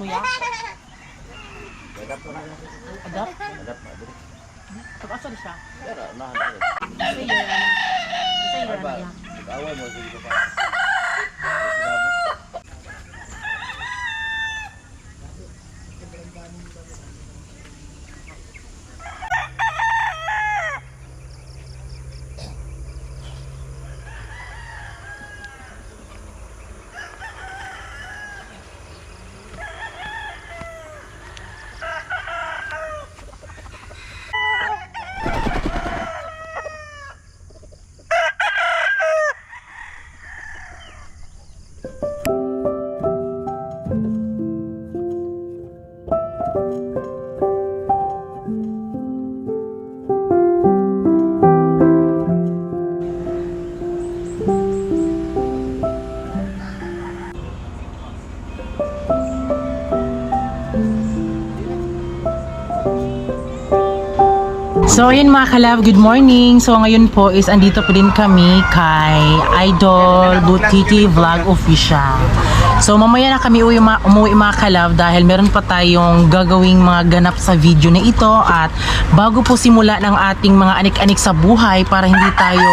kuya? Adap na lang. Adap? Adap na. Pag-asa siya? Pero, nahan tayo. Sa year, ano? Sa year, ano niya? Mag-away mo, sige pa. So ayun mga kalab, good morning. So ngayon po is andito po din kami kay Idol Butiti Vlog Official. So mamaya na kami umuwi mga kalab dahil meron pa tayong gagawing mga ganap sa video na ito. At bago po simula ng ating mga anik-anik sa buhay para hindi tayo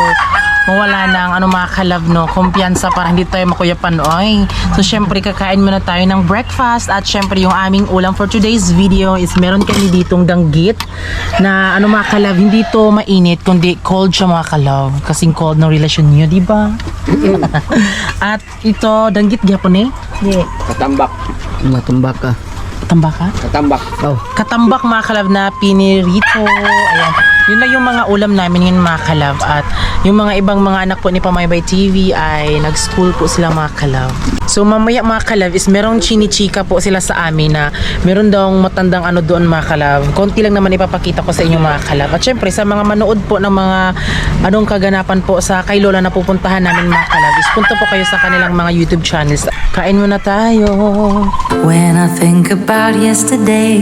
mawala ng mga kalab no, kumpiyansa para hindi tayo makuyapan oy. So syempre kakain muna tayo ng breakfast at syempre yung aming ulam for today's video is meron kami ditong danggit na mga kalab, hindi to mainit kundi cold siya mga kalab, kasing cold ng relasyon niyo, di ba? At ito danggit gyapon eh. Yeah. Katambak. Matambak ka. Katambak ka? Katambak. Oh. Katambak mga kalab na pinirito. Ayan. Yun na yung mga ulam namin yun mga kalab. At yung mga ibang mga anak po ni Pamaybay TV ay nag-school po sila mga kalab. So mamaya mga kalab is merong chinichika po sila sa amin na meron daw matandang doon mga kalab. Konti lang naman ipapakita ko sa inyo mga kalab. At syempre sa mga manood po ng mga kaganapan po sa kay Lola na pupuntahan namin mga kalab is punta po kayo sa kanilang mga YouTube channels. Kain muna tayo. When I think about yesterday,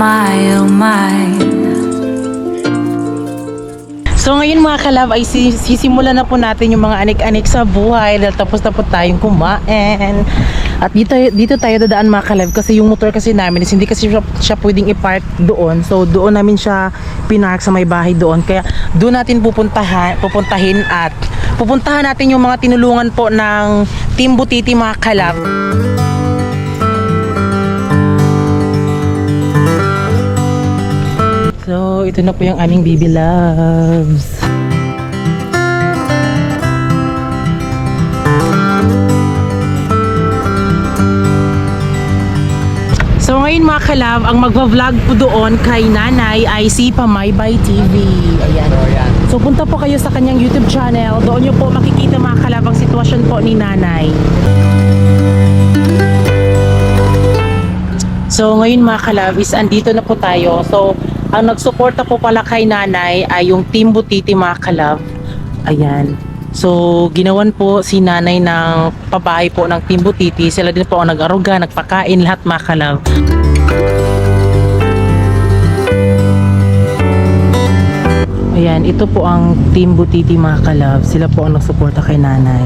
my oh my. So ngayon mga kalab ay sisimulan na po natin yung mga anik-anik sa buhay dahil tapos na po tayong kumain. At dito tayo dadaan mga kalab kasi yung motor kasi namin is hindi kasi siya pwedeng i-park doon. So doon namin siya pinark sa may bahay doon. Kaya doon natin pupuntahin at pupuntahan natin yung mga tinulungan po ng Team Butiti mga kalab. So, ito na po yung aming baby loves. So, ngayon mga kalab, ang magva-vlog po doon kay nanay ay si Pamaybay TV. Ayan. So, punta po kayo sa kanyang YouTube channel. Doon nyo po makikita mga kalab ang sitwasyon po ni nanay. So, ngayon mga kalab is andito na po tayo. So, ang nagsuporta po pala kay nanay ay yung Team Butiti mga kalab. Ayan. So, ginawan po si nanay ng pabahay po ng Team Butiti. Sila din po ang nag-aruga, nagpakain, lahat mga kalab. Ayan, ito po ang Team Butiti mga kalab. Sila po ang nagsuporta kay nanay.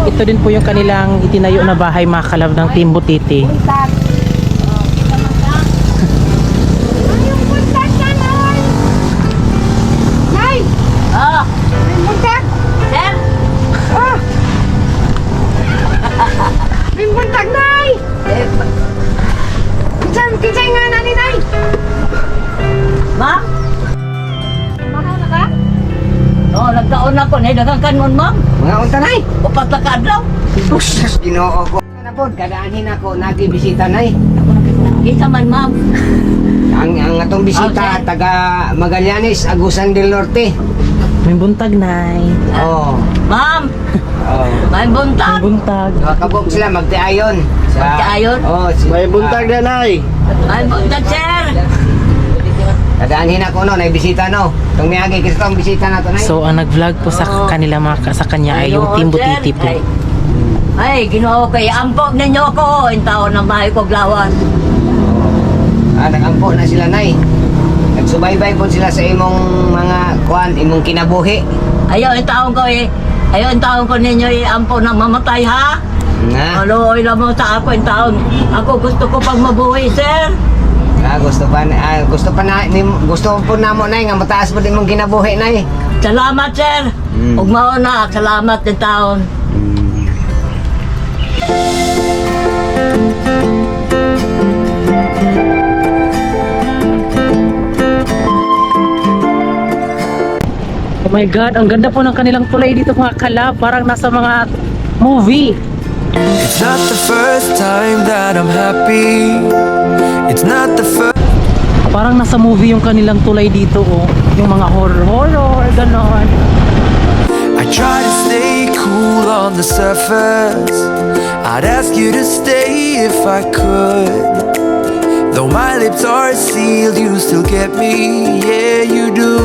Ito din po yung kanilang itinayo na bahay mga kalab ng Team Butiti. Kinsay nga na ni Nay? Ma'am? Mahal na ka? Oo, nagkaon ako. Dagang kanon, ma'am. Mga unta Nay. Upat na kaadlaw. Sus, Ginoo ko. Ano po, kadaanin ako, nagibisita Nay. Kita man, ma'am. Ang atong bisita, Okay. taga Magallanes, Agusan del Norte. May buntag nay. Oo. Ma'am, Oh. may May buntag. buntag. Makabog sila, magtiayon. Magtiayon? Oo. May buntag na nay. May buntag, sir. Kadaanin ako no, naibisita no. Itong miyagi, kasi itong bisita na to Nay. So ang nag-vlog po sa kanila sa kanya ay yung Team Butiti po. Ay, Ginoo kay ampog ninyo ko. Yung taon na bahay ko glawan. Nag-ampo na sila Nay. Nagsubaybay po sila sa imong mga kuan, imong kinabuhi. Ayaw, yung taon ko Ayun, taon ko ninyo iampo na mamatay, ha? Na. Aloy lang mo sa ako yung taon. Ako gusto ko pag mabuhay, sir. Gusto po na mo na nga mataas po din mong kinabuhi na eh. Salamat, sir. Ug mauna, salamat din taon. Oh my God, ang ganda po ng kanilang tulay dito mga kalab. Parang nasa mga movie. It's not the first time that I'm happy. It's not the first. Parang nasa movie yung kanilang tulay dito, oh. Yung mga horror, ganon. I try to stay cool on the surface. I'd ask you to stay if I could. Though my lips are sealed, you still get me. Yeah, you do.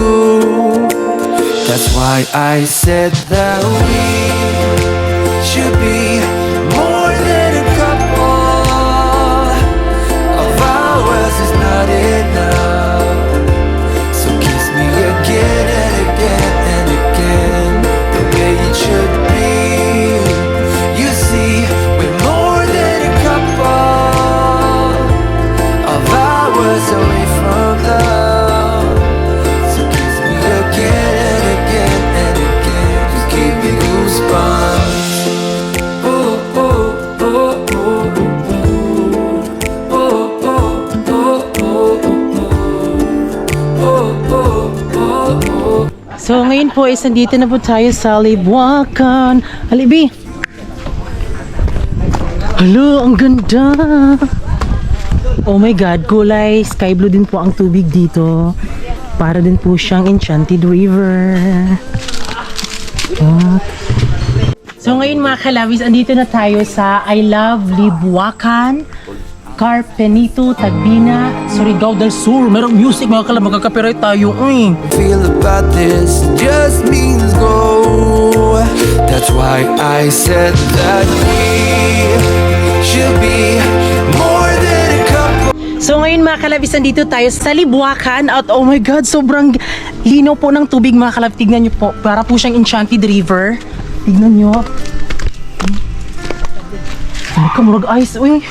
That's why I said that we should be more than a couple. Of ours is not enough. So kiss me again and again and again, the way it should be. You see, we're more than a couple. Of hours away from love. So kiss me again and again and again. Just give me goosebumps. Ooh, ooh, ooh, ooh, ooh. Ooh, ooh, ooh, ooh, ooh. So ngayon po is nandito na po tayo sa Libuacan. Alibi! Hala, ang ganda! Oh my God, kulay sky blue din po ang tubig dito. Para din po siyang enchanted river. Ah. So ngayon mga kalabis, andito na tayo sa I Love Libuacan, Carpenito, Tagbina, Surigao del Sur. Merong music mga kalab, magkakapirate tayo. Feel about this just means go. That's why I said that we should be more than a couple. So ngayon mga kalabis, nandito tayo sa Libuacan at oh my God, sobrang linaw po ng tubig mga kalab. Tignan nyo po, para po siyang enchanted river. Tignan nyo. Ano ka, murag ice. Uy,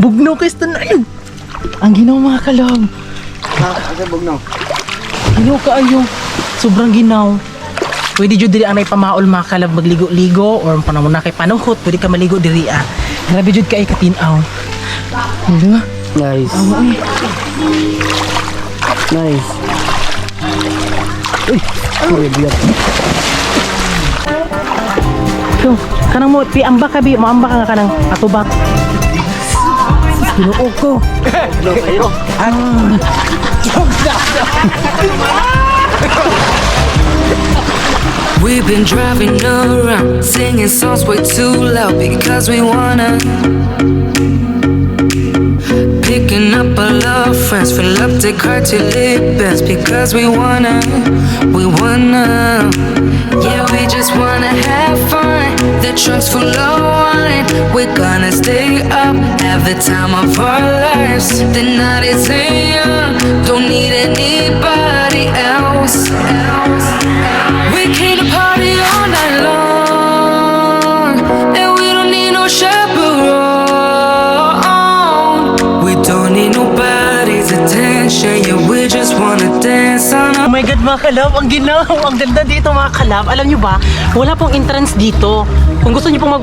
bugnaw kayo sa tanan. Ang ginaw mga kalab. Asa bugnaw? Ginaw ka ayo. Sobrang ginaw. Pwede dyo diri anay pamaol mga kalab magligo-ligo or panahon na kay panuhot. Pwede ka maligo diri ah. Grabe jud kay katinaw. Hala. Nice. Nice. Uy, biyak. So, kanang mo piamba ka bi, moamba ka nga kanang atubak. Tinuog ko. We've been driving around, singing songs way too loud because we wanna. Picking up our love friends, fill up the car till it bends because we wanna. Yeah, we just wanna have fun. The trunk's full of wine. We're gonna stay up, have the time of our lives. The night is young, don't need anybody else. We came to party all night long, and we don't need no chaperone. We don't need nobody's attention, yeah, we just wanna dance on Oh my God mga kalab, ang ginaw, ang ganda dito mga kalab. Alam nyo ba, wala pong entrance dito. Kung gusto nyo pong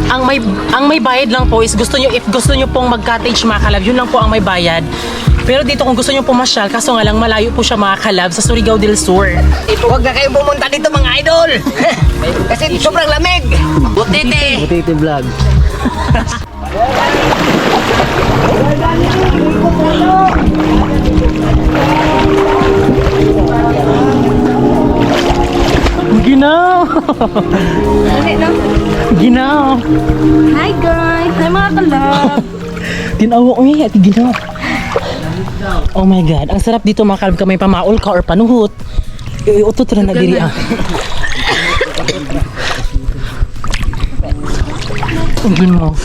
ang may bayad lang po is if gusto nyo pong mag-cottage mga kalab, yun lang po ang may bayad. Pero dito kung gusto nyo pumasyal, kaso nga lang malayo po siya mga kalab sa Surigao del Sur. Huwag na kayong pumunta dito mga idol. Kasi sobrang lamig. Butiti. Butiti vlog. Ginaw! Ginaw! Hi guys! Hi mga kalab! Tinawa ko eh, ati ginaw. Oh my God, ang sarap dito mga kalab ka may pamaol ka or panuhot. Utot na diri ah. Ang ginaw.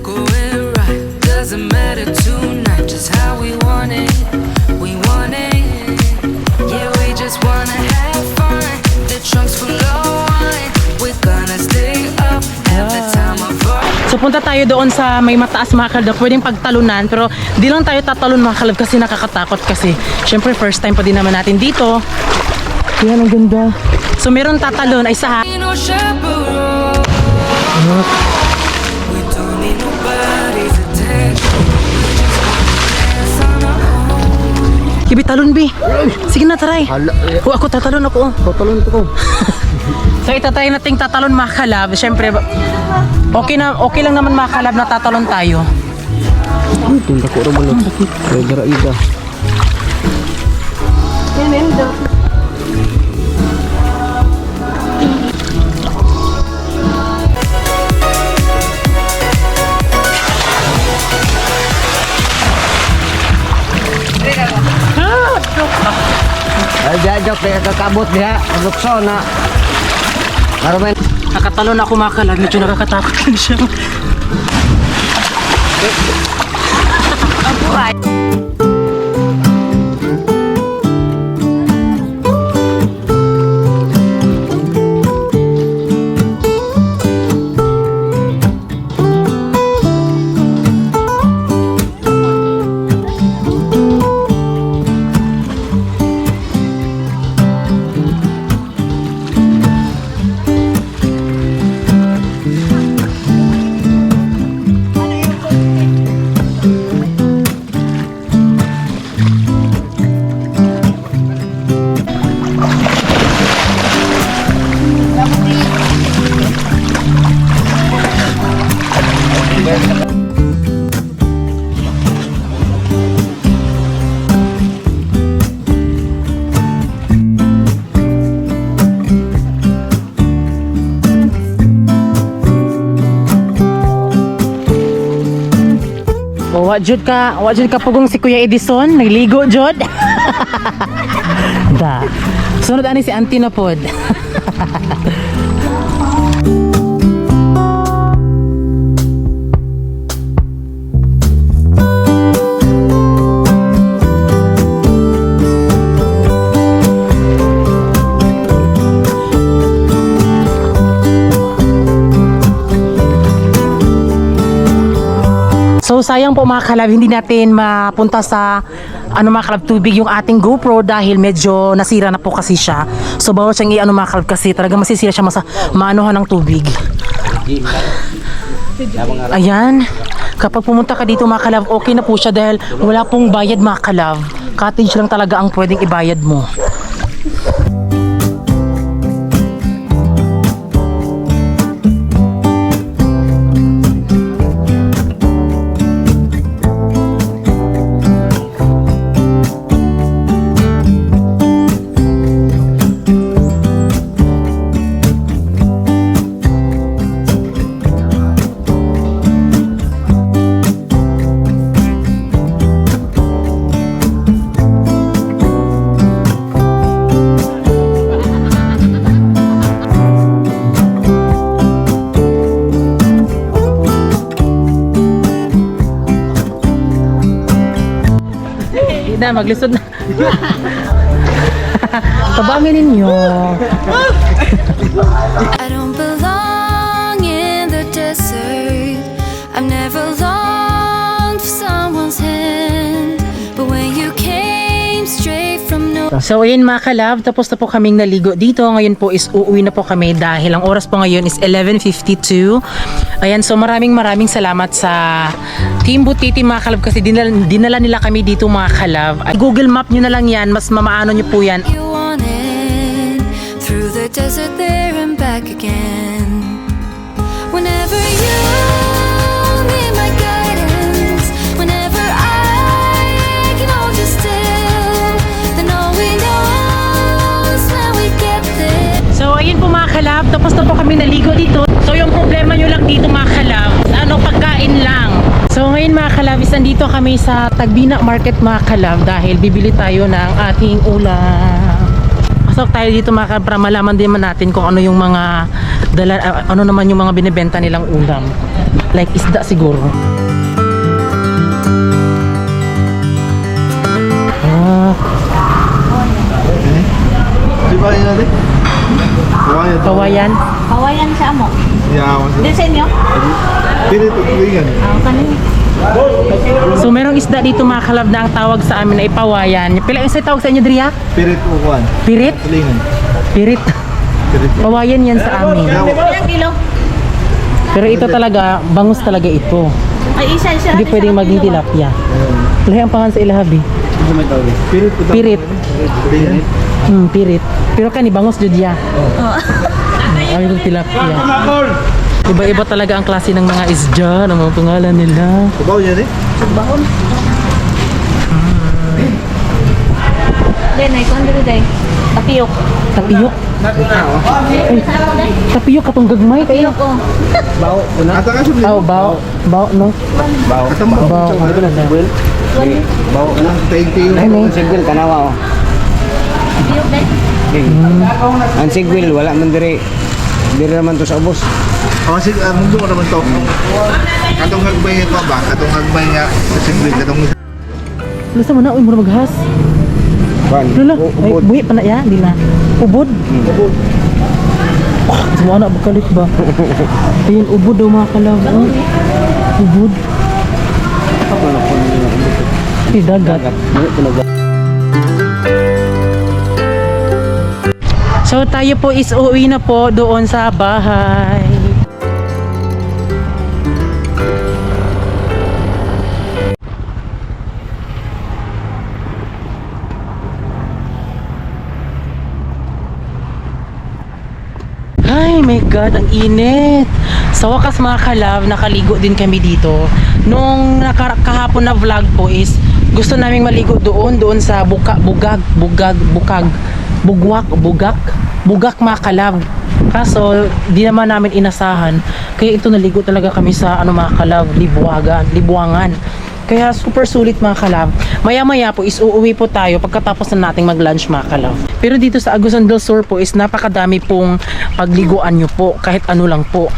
going right. Doesn't matter tonight, just how we want it. We want it. So punta tayo doon sa may mataas mga kalab, pwedeng pagtalunan, pero di lang tayo tatalon mga kalab kasi nakakatakot kasi. Syempre first time pa din naman natin dito. Yan, ang ganda. So meron tatalon ay sa Ain't no chaperone. We don't need nobody's attention. Dance on our own. Kibi, talon, Bi. Sige na, taray. Hala, O, ako tatalon ako. totalon to ko. So itatry nating tatalon mga kalab. Siyempre, okay lang naman mga kalab na tatalon tayo. Tinta ko rin mo lang. Kaya gara-ida. Ay, jajok, kaya kakabot diha. Lukso na. Karomen. Nakatalon ako mga kalab. Medyo nakakatakot lang siya. Wa jud ka pugong si Kuya Edison, nagligo jud. Da. Sunod ani si Auntie na pod. So sayang po mga kalab, hindi natin mapunta sa mga kalab tubig yung ating GoPro dahil medyo nasira na po kasi siya. So bawal siyang mga kalab kasi talaga masisira siya maanuhan ng tubig. Ayan, kapag pumunta ka dito mga kalab, okay na po siya dahil wala pong bayad mga kalab. Cottage lang talaga ang pwedeng ibayad mo. Na, maglisod na. Tabangin ninyo. I don't belong in the desert. I've never longed for someone's hand. But when you came straight from no. So ayun mga kalab, tapos na po kaming naligo dito. Ngayon po is uuwi na po kami dahil ang oras po ngayon is 11:52. Ayan, so maraming salamat sa Team Butiti mga kalab kasi dinala nila kami dito mga kalab. At Google Map nyo na lang yan, mas mamaano nyo po yan. You wanted through the desert there and back again. Whenever you need my guidance, whenever I can hold you still, then all we know is when we get there. So ayun po mga kalab, tapos na po kami naligo dito. So yung problema nyo lang dito mga kalab, pagkain lang. So ngayon mga kalab, nandito kami sa Tagbina Market mga kalab dahil bibili tayo ng ating ulam. Pasok tayo dito mga kalab para malaman din natin kung ano yung mga ano naman yung mga binibenta nilang ulam. Like isda siguro. Di ba yun natin? Kawayan. Kawayan siya mo. Disenyo? Kanin. So merong isda dito mga kalab na ang tawag sa amin ay pawayan. Pila yung tawag sa inyo, Dria? Pirit ukuan. Pirit? Tulingan. Pirit. Pawayan yan sa amin. Ilang kilo? Pero ito talaga, bangus talaga ito. Ay, isa siya. Hindi pwedeng maging tilapia. Lahi ang pangan sa ilahabi. Ano may tawag? Pirit. Pirit. Tulingan. Pirit. Pero kani bangus jud ya. Ay, yung tilapia. Iba-iba talaga ang klase ng mga isda, ng mga pangalan nila. Kubaw yan eh. Bahon. Then, ay, kung dito day. Tapiyok. Tapiyok. Ay, tapiyok katong gagmay kayo. Tapiyok, oh. Baw. Ata ka siya. Bao, bao, bao, no? Baw. Atang baw. Bao. Ito na siya. Baw. Thank you. Ay, may. Sigwil kanawa oh. Tapiyok day. Ang sigwil wala man dire. Dire naman to sa ubos. Sige, mundo ko naman to. Katong hagbay ko ba? Katong hagbay nga sa single. Katong Lusa mo na, uy, mura maghas. Kuan. Lula, ay, buhi pa na ya, di na. Ubod. Ubod. Semua anak bekalit ba? Ayun, ubod daw mga kalab. Oh. Ubod. Di dagat. So tayo po is uuwi na po doon sa bahay. Ay my God, ang init. Sa wakas mga kalab, nakaligo din kami dito. Nung kahapon na vlog po is gusto naming maligo doon sa bugak mga kalab. Kaso di naman namin inasahan. Kaya ito naligo talaga kami sa mga kalab, libuangan. Kaya super sulit mga kalab. Maya-maya po is uuwi po tayo pagkatapos na nating mag-lunch mga kalab. Pero dito sa Agusan del Sur po is napakadami pong pagliguan nyo po. Kahit ano lang po.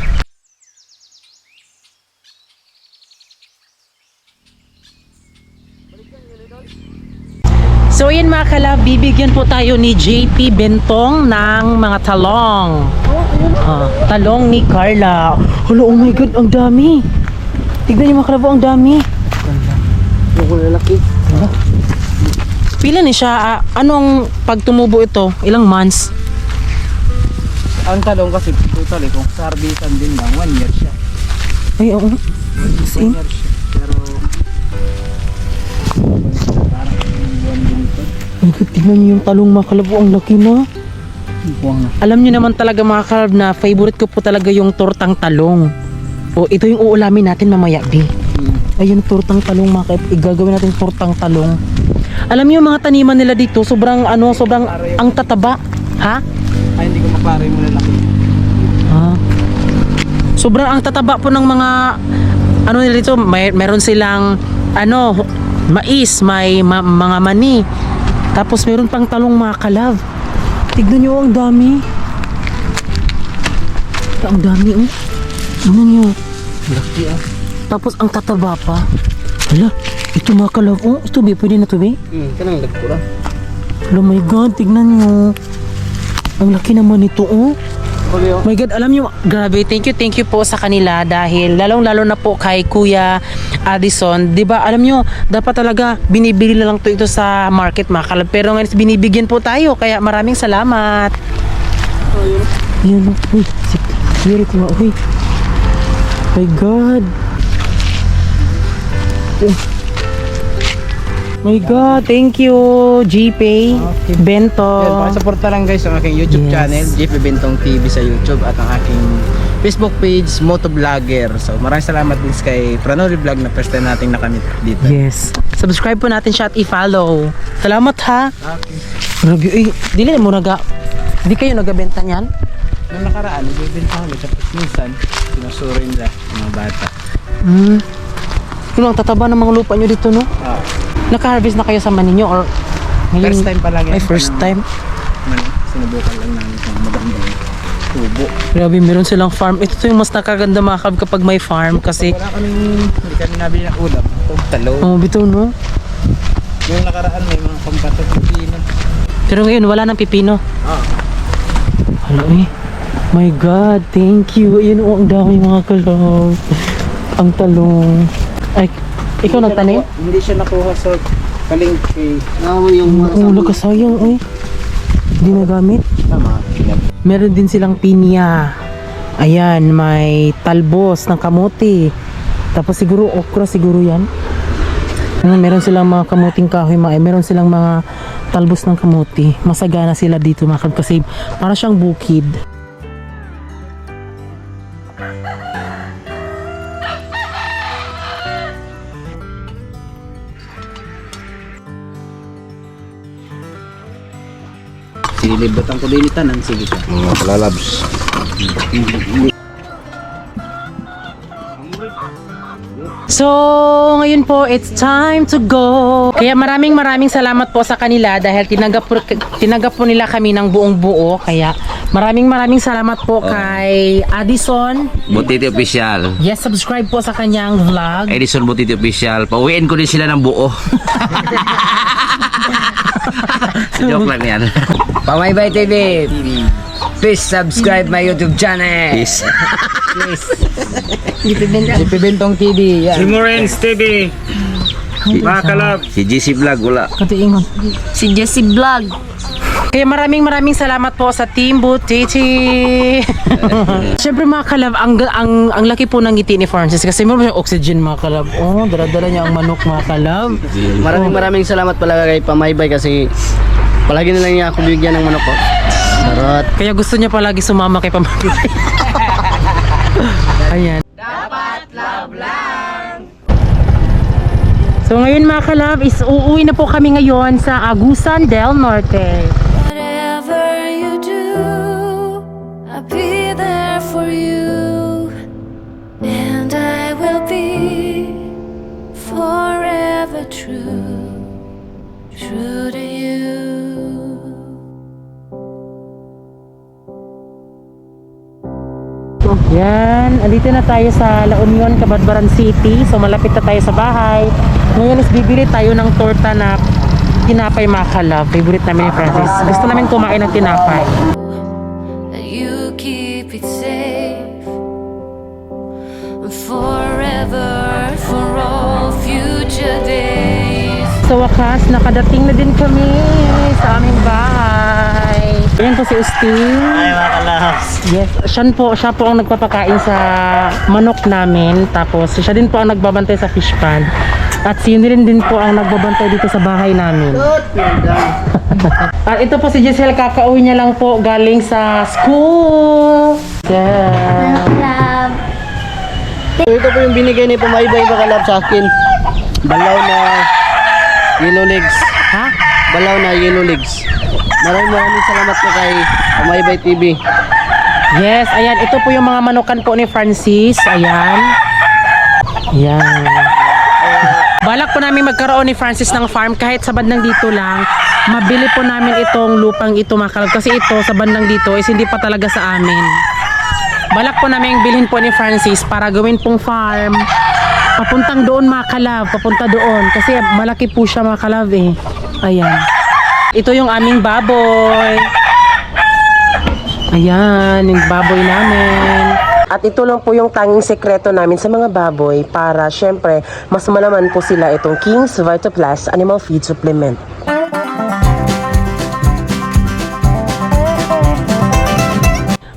So yun mga kalab, bibigyan po tayo ni JP Bentong ng mga talong. Talong ni Carla. Hello, oh my God, ang dami. Tignan niyo mga kalab, ang dami. Pila ni siya? Anong pag tumubo ito? Ilang months? Ang talong kasi total kung sarbisan din lang 1 year siya. Ay, oo. 1 year siya. Pero parang 1 din ito. Ay, tignan niyo yung talong mga kalab, ang laki na. Buwang na. Alam niyo naman talaga mga kalab na favorite ko po talaga yung tortang talong. O ito yung uulamin natin mamaya, B. Ayun, tortang talong mga kalab. Igagawin natin tortang talong. Alam niyo yung mga taniman nila dito, sobrang ang tataba. Ha? Ay hindi ko mapare mo lalaki. Sobrang ang tataba po ng mga nila dito, meron silang mais, may mga mani. Tapos meron pang talong mga kalab. Tignan niyo ang dami. Ang dami oh. Tignan niyo. Laki ah. Tapos ang tataba pa. Hala, ito mga kalab. Oh, ito ba? Pwede na ito ba? Kanang lagpura. Oh my God, tignan niyo. Ang laki naman ito oh. Oh my God, alam niyo, grabe, thank you po sa kanila dahil lalong-lalo na po kay Kuya Addison. 'Di ba? Alam niyo, dapat talaga binibili na lang ito sa market mga kalab. Pero ngayon binibigyan po tayo, kaya maraming salamat. Yun, uy, security ko nga, uy. My God. My God, thank you, GPay, Bento. Yan, pakisuporta lang guys ang aking YouTube Yes. channel, JP Bentong TV sa YouTube at ang aking Facebook page, Motovlogger. So maraming salamat din kay Pranoli Vlog na first time nating nakamit dito. Yes. Subscribe po natin siya at i-follow. Salamat ha. Okay. Grabe, dili mo di kayo nagabenta niyan? Nung nakaraan, nagbibenta kami tapos minsan, sinusuro nila yung mga bata. Yun ang tataba ng mga lupa nyo dito, no? Naka-harvest na kayo sa mani nyo or ngayon? First time pa lang yan. Ay, first time. Sinubukan lang namin kung magandang tubo. Grabe, meron silang farm. Ito yung mas nakaganda mga kab kapag may farm kasi Hindi kami nabili ng ulam. Itong talo. bitaw, no? Yung nakaraan may mga pampato pipino. Pero ngayon wala nang pipino. Ah. Hala, My God, thank you. Ayun oh, ang dami mga kalab. Ang talong. Ay, ikaw nagtanim? Hindi siya nakuha sa palengke. Wala ka sayang ay. Hindi nagamit. Tama. Meron din silang pinya. Ayan, may talbos ng kamote. Tapos siguro okra siguro yan. Meron silang mga kamuting kahoy, meron silang mga talbos ng kamote. Masagana sila dito mga kalab kasi para siyang bukid. Silibatan ko din itanan. Sige ka. Mga kalalabs. So, ngayon po, it's time to go. Kaya maraming salamat po sa kanila dahil tinanggap po nila kami ng buong buo. Kaya maraming salamat po kay Addison. Butiti Official. Yes, subscribe po sa kanyang vlog. Edison Butiti Official. Pauwiin ko din sila ng buo. Joke lang yan. Pamaybay TV. Please subscribe my YouTube channel. Peace. Si Pibentong TV. Yan. Morens TV. Mga kalab. Si GC Vlog, wala. Katiingon. Si Jessie Vlog. Kaya maraming salamat po sa Team Butiti. Siyempre mga kalab, ang laki po ng ngiti ni Francis kasi meron siyang oxygen mga kalab. Oh, dala-dala niya ang manok mga kalab. Maraming salamat pala kay Pamaybay kasi palagi na lang niya ako bigyan ng manok ko. Charot. Kaya gusto niya palagi sumama kay Pamangkin. Ayan. So ngayon mga kalab, is uuwi na po kami ngayon sa Agusan del Norte. Whatever you do, I'll be there for you, and I will be forever true to you. Yan, andito na tayo sa La Union, Cabadbaran City. So malapit na tayo sa bahay. Ngayon is bibili tayo ng torta na tinapay mga kalab. Favorite namin ni Francis. Gusto namin kumain ng tinapay. That you keep it safe forever for all future days. Sa wakas, nakadating na din kami sa aming bahay. Ayan po si Ustin. Ay, mga kalabs. Yes, siya po ang nagpapakain sa manok namin. Tapos siya din po ang nagbabantay sa fish pan. At si Yunilin din po ang nagbabantay dito sa bahay namin. At ito po si Giselle, kakauwi niya lang po galing sa school. Yeah. So, ito po yung binigay ni Pamaybay mga kalab sa akin. Balaw na yellow legs. Ha? Balaw na yellow legs. Maraming salamat po kay Pamaybay TV. Yes, ayan. Ito po yung mga manukan po ni Francis. Ayan. Ayan. Balak po namin magkaroon ni Francis ng farm kahit sa bandang dito lang. Mabili po namin itong lupang ito mga kalab. Kasi ito sa bandang dito is hindi pa talaga sa amin. Balak po namin bilhin po ni Francis para gawin pong farm. Papuntang doon mga kalab. Papunta doon. Kasi malaki po siya mga kalab eh. Ayan. Ito yung aming baboy. Ayan, yung baboy namin. At ito lang po yung tanging sekreto namin sa mga baboy para syempre mas malaman po sila itong King's VitaPlus Animal Feed Supplement.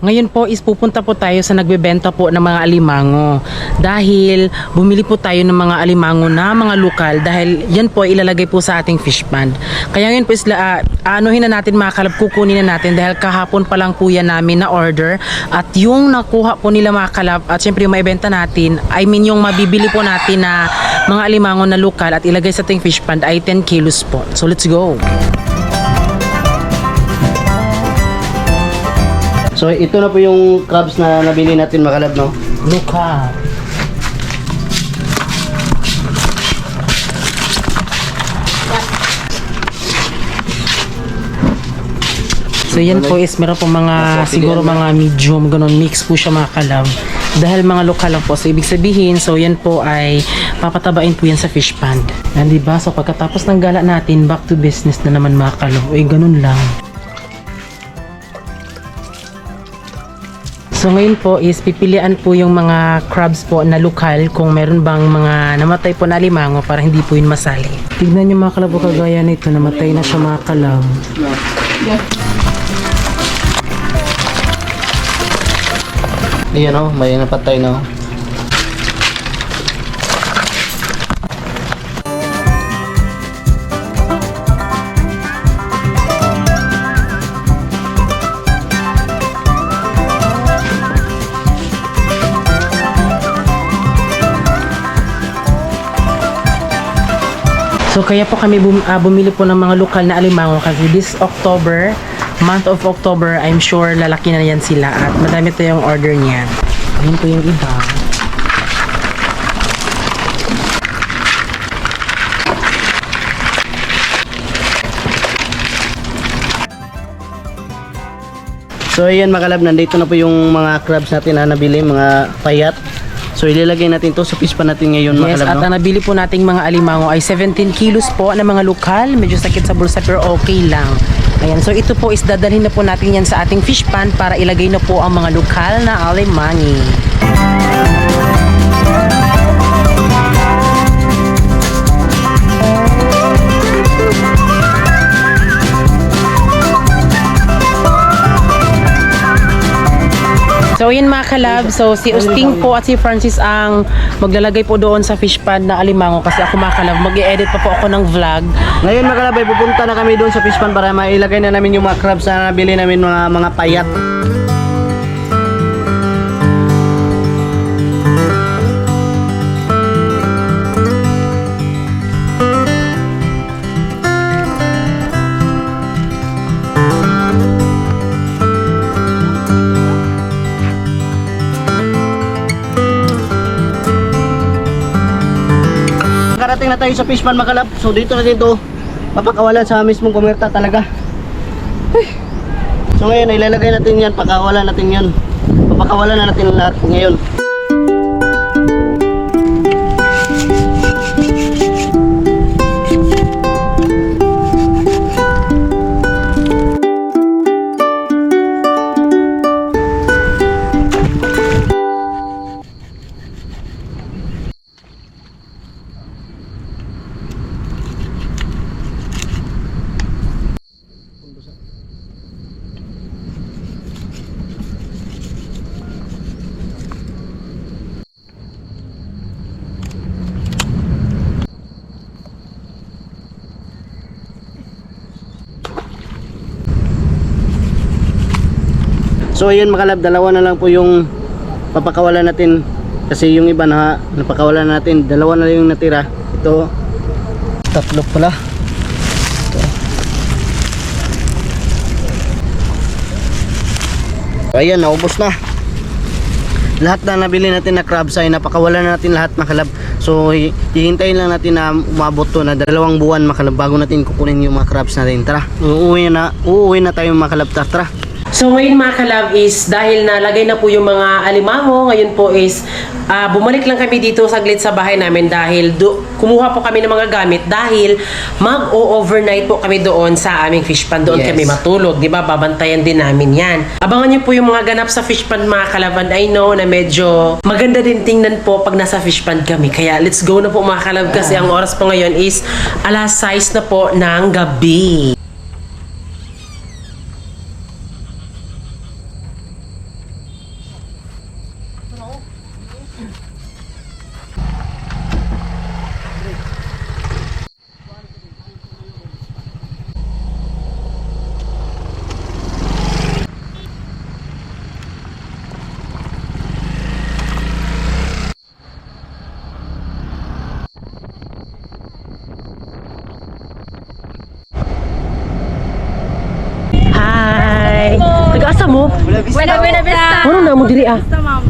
Ngayon po is pupunta po tayo sa nagbebenta po ng mga alimango dahil bumili po tayo ng mga alimango na mga lokal dahil yan po ilalagay po sa ating fish pond. Kaya ngayon po is anuhin na natin mga kalab, kukunin na natin dahil kahapon pa lang po yan namin na order at yung nakuha po nila mga kalab at syempre yung maibenta natin, I mean yung mabibili po natin na mga alimango na lokal at ilagay sa ating fish pond ay 10 kilos po. So let's go! So ito na po yung crabs na nabili natin mga kalab, no? Lokal. So yan po is meron po mga siguro mga medium ganun mix po siya mga kalab dahil mga lokal lang po, so ibig sabihin so yan po ay papatabain po yan sa fish pond yan diba, so pagkatapos ng gala natin back to business na naman mga kalab, ganun lang. So ngayon po is pipilian po yung mga crabs po na lokal kung meron bang mga namatay po na alimango para hindi po yun masali. Tignan nyo mga kalab, kagaya nito, namatay na siya mga kalab. Ayan o, may napatay na. So kaya po kami bumili po ng mga lokal na alimango kasi this October, month of October, I'm sure lalaki na yan sila at madami tayong order niyan. Ayun po yung iba. So ayan mga kalab, nandito na po yung mga crabs natin na nabili, mga payat. So ilalagay natin to sa pispan natin ngayon mga Yes, kalab. at ang nabili po nating mga alimango ay 17 kilos po na mga lokal. Medyo sakit sa bulsa pero okay lang. Ayan, so ito po is dadalhin na po natin yan sa ating fish pan para ilagay na po ang mga lokal na alimangi. So yun mga kalab, so si Usting po at si Francis ang maglalagay po doon sa fish pan na alimango kasi ako mga kalab, mag-i-edit pa po ako ng vlog. Ngayon mga kalab, ay pupunta na kami doon sa pispan para mailagay na namin yung mga crabs na nabili namin, mga payat. Karating na tayo sa fishpan mga kalab. So dito na dito mapakawalan sa mismong kumerta talaga. So ngayon ilalagay natin yan, pakawalan natin yan. Papakawalan na natin lahat ngayon. So ayun mga kalab, dalawa na lang po yung papakawalan natin kasi yung iba na napakawalan natin, dalawa na lang yung natira. Ito, tatlo pala. Ito. Ayan, naubos na. Lahat na nabili natin na crabs ay napakawalan na natin lahat mga kalab. So hihintayin lang natin na umabot to na 2 buwan mga kalab bago natin kukunin yung mga crabs natin. Tara, uuwi na tayo mga kalab. Tara. So ngayon mga kalab is dahil nalagay na po yung mga alimango, ngayon po is bumalik lang kami dito saglit sa bahay namin dahil kumuha po kami ng mga gamit dahil mag-overnight po kami doon sa aming fish pan. Doon kami matulog, di ba? Babantayan din namin yan. Abangan niyo po yung mga ganap sa fish pan mga kalab, and I know na medyo maganda din tingnan po pag nasa fish pan kami. Kaya let's go na po mga kalab kasi ang oras po ngayon is 6:00 na po ng gabi. Hi! Nag-asa mo? Buena Vista. Ano na mo diri ah?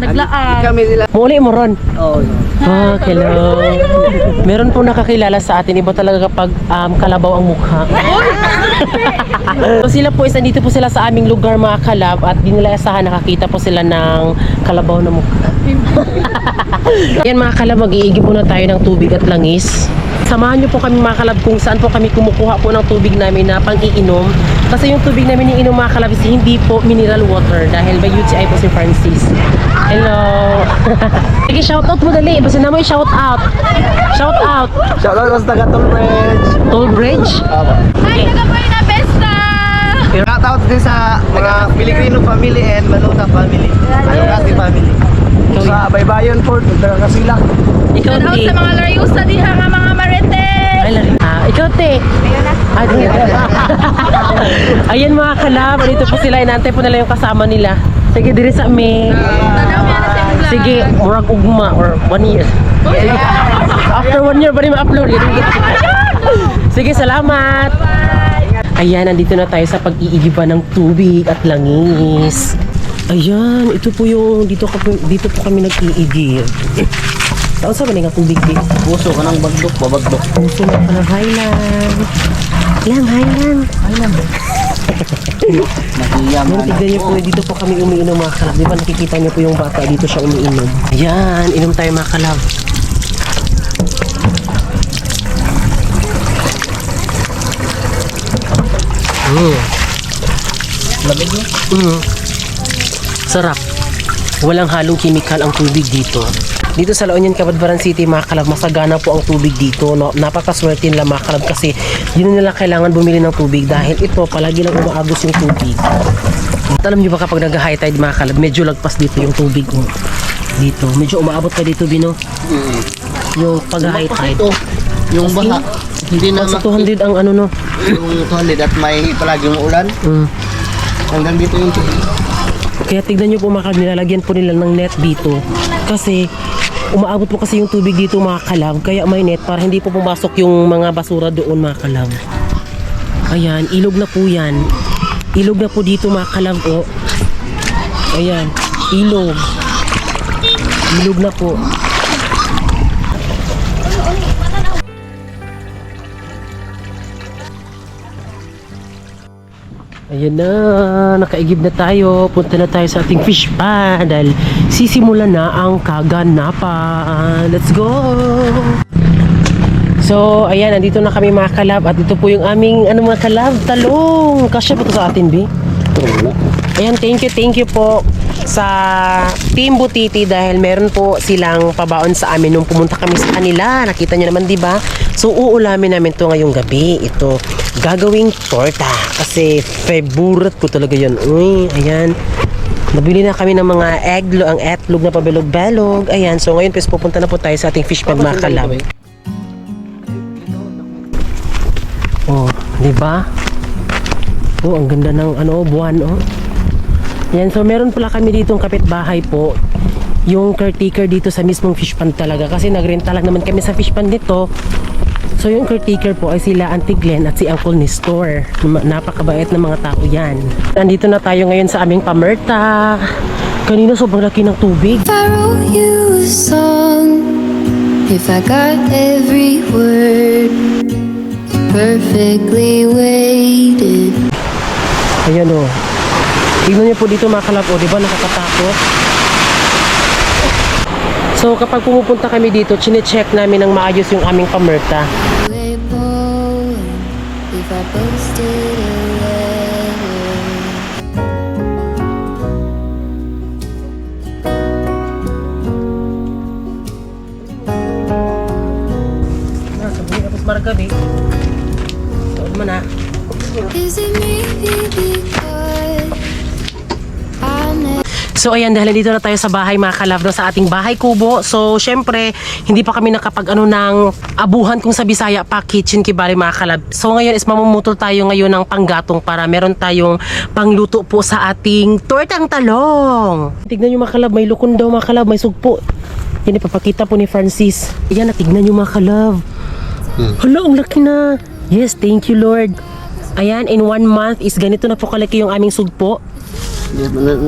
Naglaan. Kami sila. Muli mo ron. Oh. Ah, hello. Meron po nakakilala sa atin. Iba talaga kapag kalabaw ang mukha. So sila po is nandito po sila sa aming lugar mga kalab at di nila asahan nakakita po sila ng kalabaw na mukha. Yan mga kalab, mag-iigib muna tayo ng tubig at langis. Samahan niyo po kami mga kalab kung saan po kami kumukuha po ng tubig namin na pang-iinom. Kasi yung tubig namin iinom mga kalab is hindi po mineral water dahil may UTI po si Francis. Hello! Sige, shout out mo dali. Basta na mo yung shout out. Shout out! Shout out sa taga Toll Bridge. Toll Bridge? Okay. Shout out din sa mga Pilipino family and Maluta family. Alocati family. Sa Baybayon Port, Kasilak. Ikaw, Te. Sa mga layusa diha nga mga marites. Ikaw, Te. Ayan mga kalab, dito po sila, inantay po nila yung kasama nila. Sige, diri sa me. Sige, murag ugma or 1 year. Sige. After 1 year, ba rin ma-upload? Sige, salamat. Ayan, nandito na tayo sa pag-iigiban ng tubig at langis. Ayan, ito po yung, dito po kami nag-iigib. Saan sa ba nga tubig di? Puso ka ng bagdok, babagdok. Puso na pa ng Highland. Yan, Highland. Mahiyam. Yan, tignan niyo po, dito po kami umiinom mga kalab. Di ba nakikita niyo po yung bata, dito siya umiinom. Ayan, inom tayo mga kalab. Lamig mo? Sarap. Walang halong chemical ang tubig dito. Dito sa La Union, Cabadbaran City, mga kalab, masagana po ang tubig dito. No? Napakaswerte nila mga kalab kasi yun nila kailangan bumili ng tubig dahil ito, palagi lang umaagos yung tubig. At alam nyo ba kapag nag-high tide mga kalab, medyo lagpas dito yung tubig. Dito. Medyo umaabot pa dito, Bino. Yung pag-high tide. Yung baha. Hindi na Sa 200 ang ano no. yung 200 at may palaging ulan. Hanggang dito yung tubig. Kaya tignan nyo po mga kalab, nilalagyan po nila ng net dito. Kasi umaabot po kasi yung tubig dito mga kalab. Kaya may net para hindi po pumasok yung mga basura doon mga kalab. Ayan, ilog na po yan. Ilog na po dito mga kalab o. Ayan, ilog. Ilog na po. Ayan na, nakaigib na tayo. Punta na tayo sa ating fish pond dahil sisimulan na ang kaganapan. Let's go! So, ayan, nandito na kami mga kalab at ito po yung aming, mga kalab, talong. Kasya po ito sa atin, Bi? Ayan, thank you po sa Team Butiti dahil meron po silang pabaon sa amin nung pumunta kami sa kanila. Nakita nyo naman, di ba? So, uulamin namin to ngayong gabi. Ito, gagawing torta. Kasi favorite ko talaga yun. Uy, ayan. Nabili na kami ng mga ang etlog na pabilog-belog. Ayan, so ngayon, pupunta na po tayo sa ating fish pond mga kalab. Oh, di ba? Oh, ang ganda ng buwan, oh. Yan, so meron pala kami ditong kapitbahay po. Yung caretaker dito sa mismong fish pond talaga. Kasi nagrenta lang naman kami sa fish pond dito. So yung caretaker po ay sila Auntie Glenn at si Uncle Nestor. Napakabait na mga tao yan. Nandito na tayo ngayon sa aming pamerta. Kanina sobrang laki ng tubig. If I wrote you a song, if I got every word perfectly weighted. Ayan o. Tignan niyo po dito mga kalab o, di ba nakakatakot? So kapag pumupunta kami dito, chine-check namin ng maayos yung aming pamerta. If I posted a letter, Sabi tapos maragabi. Tuod mo na. is it maybe because So ayan, dahil dito na tayo sa bahay mga kalab, sa ating bahay kubo. So syempre, hindi pa kami nakapag ng abuhan kung sa Bisaya pa, kitchen kibali mga kalab. So ngayon is mamumutol tayo ngayon ng panggatong para meron tayong pangluto po sa ating tortang talong. Tignan nyo mga kalab, may lukon daw mga kalab, may sugpo. Yan ipapakita po ni Francis. Ayan, tignan nyo mga kalab. Hala, ang laki na. Yes, thank you Lord. Ayan, in 1 month is ganito na po kalaki yung aming sugpo.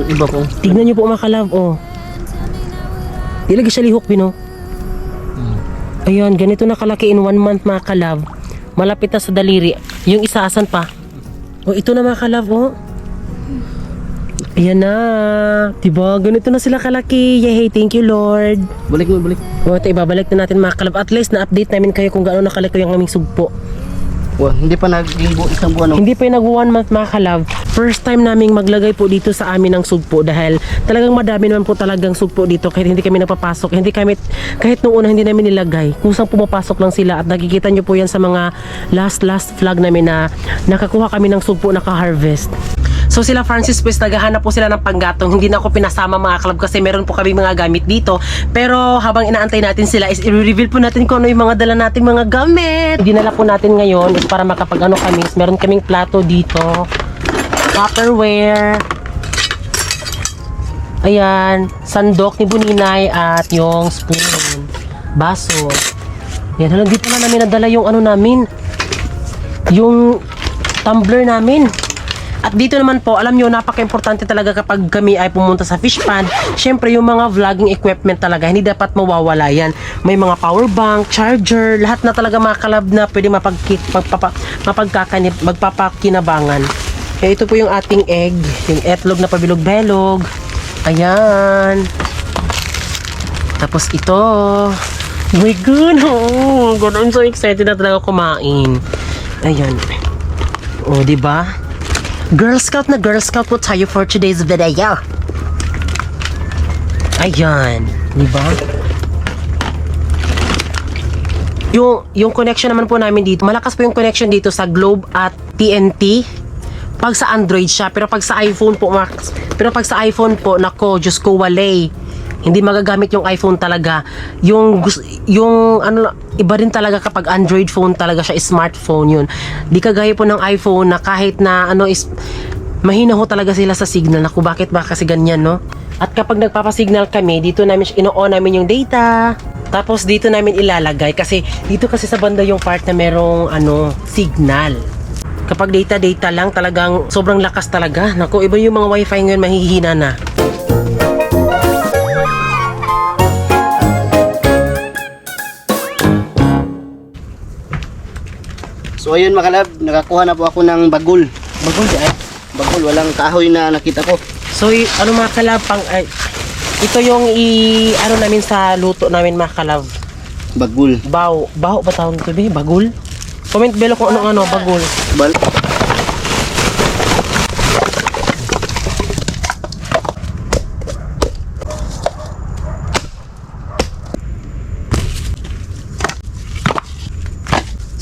Iba po. Tignan niyo po mga kalab, oh. Di lagi siya lihok, Bino. Ayan, ganito na kalaki in 1 month mga kalab. Malapit na sa daliri. Yung isa, asan pa? Oh, ito na mga kalab, oh. Ayan na. Diba? Ganito na sila kalaki. Yay, thank you Lord. Balik mo, balik. O, ito, ibabalik na natin mga kalab. At least, na-update namin kayo kung gaano nakalaki yung aming sugpo. Wow, hindi pa naging isang buwan. No? Hindi pa yung nag 1 month mga kalab. First time naming maglagay po dito sa amin ng sugpo dahil talagang madami naman po talagang sugpo dito kahit hindi kami napapasok. Kahit nung una hindi namin nilagay. Kusang pumapasok lang sila at nakikita nyo po yan sa mga last vlog namin na nakakuha kami ng sugpo naka-harvest. So sila Francis pues naghahanap po sila ng panggatong. Hindi na ako pinasama mga kalab kasi meron po kami mga gamit dito. Pero habang inaantay natin sila is i-reveal po natin kung ano yung mga dala nating mga gamit. Dinala po natin ngayon is para makapag ano kami. Meron kaming plato dito. Tupperware. Ayan. Sandok ni Buninay at yung spoon. Baso. Yan. Halang dito na namin nadala yung ano namin. Yung tumbler namin. At dito naman po, alam nyo, napaka-importante talaga kapag kami ay pumunta sa fish pond. Syempre, yung mga vlogging equipment talaga, hindi dapat mawawala yan. May mga power bank, charger, lahat na talaga mga kalab na pwede magpapakinabangan. Kaya ito po yung ating egg, yung etlog na pabilog-belog. Ayan. Tapos ito. Oh my God, oh. God, I'm so excited na talaga kumain. Ayan. Oh, diba? Girl Scout na Girl Scout po tayo for today's video. Ayan, di ba? Yung connection naman po namin dito, malakas po yung connection dito sa Globe at TNT. Pag sa Android siya, pero pag sa iPhone po, nako, Diyos ko, walay. Hindi magagamit yung iPhone talaga. Yung ano, iba rin talaga kapag Android phone talaga siya, smartphone yun. Di kagaya po ng iPhone na kahit na ano is mahina ho talaga sila sa signal. Naku, bakit ba kasi ganyan, no? At kapag nagpapasignal kami, dito namin ino-on namin yung data. Tapos dito namin ilalagay kasi dito kasi sa banda yung part na merong ano, signal. Kapag data lang talagang sobrang lakas talaga. Naku, iba yung mga wifi ngayon, mahihina na. So ayun mga kalab, nakakuha na po ako ng bagul. Bagul di ay? Bagul, walang kahoy na nakita ko. So, ano mga kalab, ito yung ano namin sa luto namin mga kalab. Bagul. Baho ba tawag ito ba? Bagul? Comment below kung ano bagul.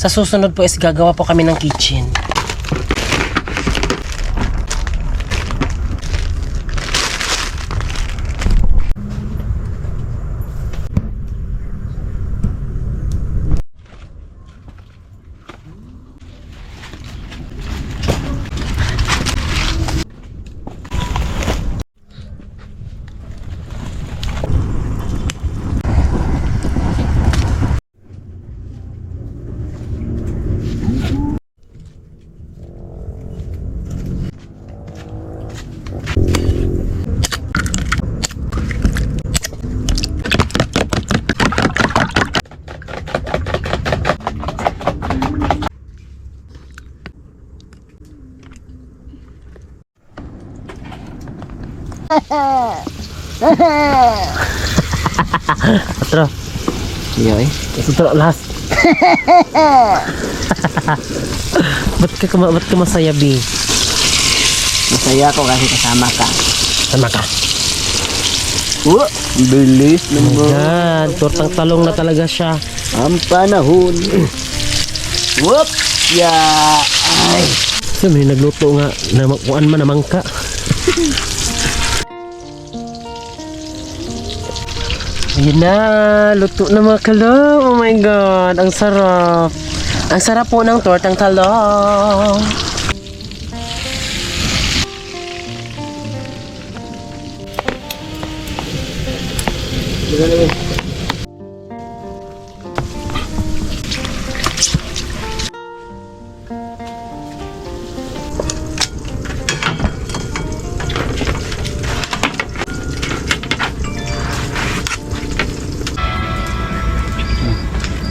Sa susunod po is gagawa po kami ng kitchen. Otro. Iya eh. Otro last. Ba't ka masaya, B? Masaya ako kasi kasama ka. Sama ka. Bilis naman. Yan, tortang talong na talaga siya. Ang panahon. Ay. So, may nagluto nga na kuan man naman ka. Ayan na, luto na mga kalab. Oh my God, ang sarap. Ang sarap po ng tortang talong.